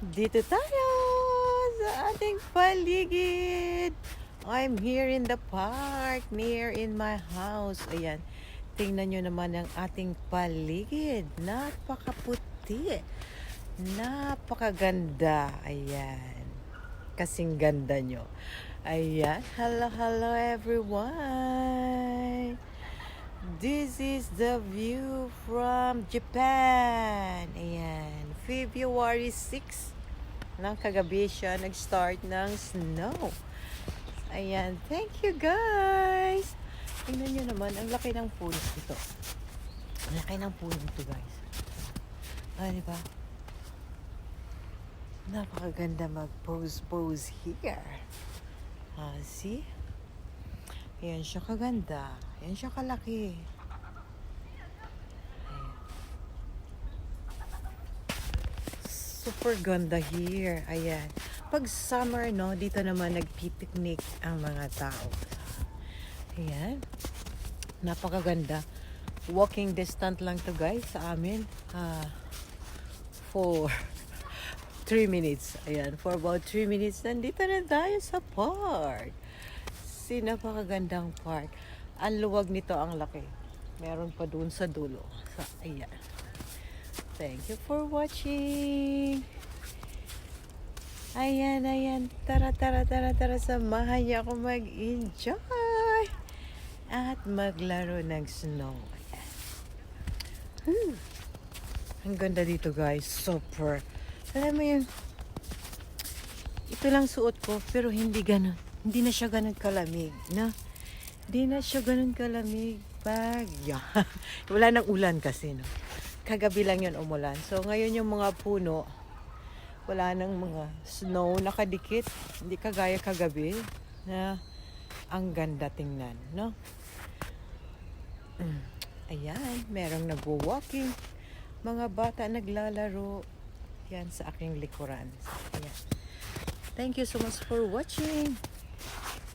Dito tayo sa ating paligid. I'm here in the park, near in my house. Ayan, tingnan nyo naman ang ating paligid. Napakaputi. Napakaganda. Ayan. Kasing ganda nyo. Ayan. Hello, hello everyone. This is the view from Japan. Ayan. February 6 ng kagabi siya nag-start ng snow. Ayan. Thank you guys. Tingnan nyo naman. Ang laki ng puno ito. Ang laki ng puno ito guys. Diba? Napakaganda mag-pose here. See? Ayan siya kaganda. Ayan siya kalaki. Ayan. Super ganda here. Ayan. Pag summer, no, dito naman nagpipiknik ang mga tao. Ayan. Napakaganda. Walking distance lang to guys sa amin. For 3 minutes. Ayan. For about 3 minutes, nandito na tayo sa park. Napakagandang park. Ang luwag nito, ang laki. Meron pa dun sa dulo. So, ayan. Thank you for watching. Ayan, ayan. Tara. Samahan niyo ako mag-enjoy. At maglaro ng snow. Ayan. Ang ganda dito guys. Super. Alam mo yun, ito lang suot ko, pero hindi ganun. Hindi na siya ganun kalamig, no? Hindi na siya ganun kalamig. Wala nang ulan kasi, no? Kagabi lang yun umulan. So, ngayon yung mga puno, wala nang mga snow nakadikit. Hindi kagaya kagabi, na ang ganda tingnan, no? Ayan, merong nagwo-walking. Mga bata naglalaro. Yan sa aking likuran. Ayan. Thank you so much for watching.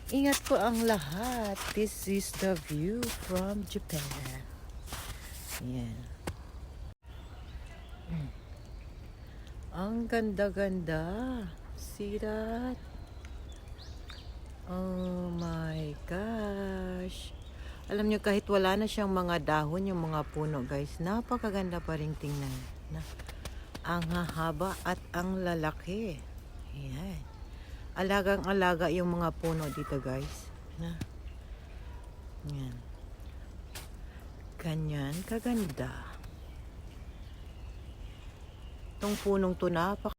Ingat po ang lahat. This is the view from Japan. Ayan. Ang ganda-ganda. See that? Oh my gosh. Alam nyo, kahit wala na siyang mga dahon, yung mga puno, guys, napakaganda pa rin tingnan. Ang hahaba at ang lalaki. Ayan. Alagang-alaga yung mga puno dito, guys. Ayan. Ganyan kaganda. Itong punong to,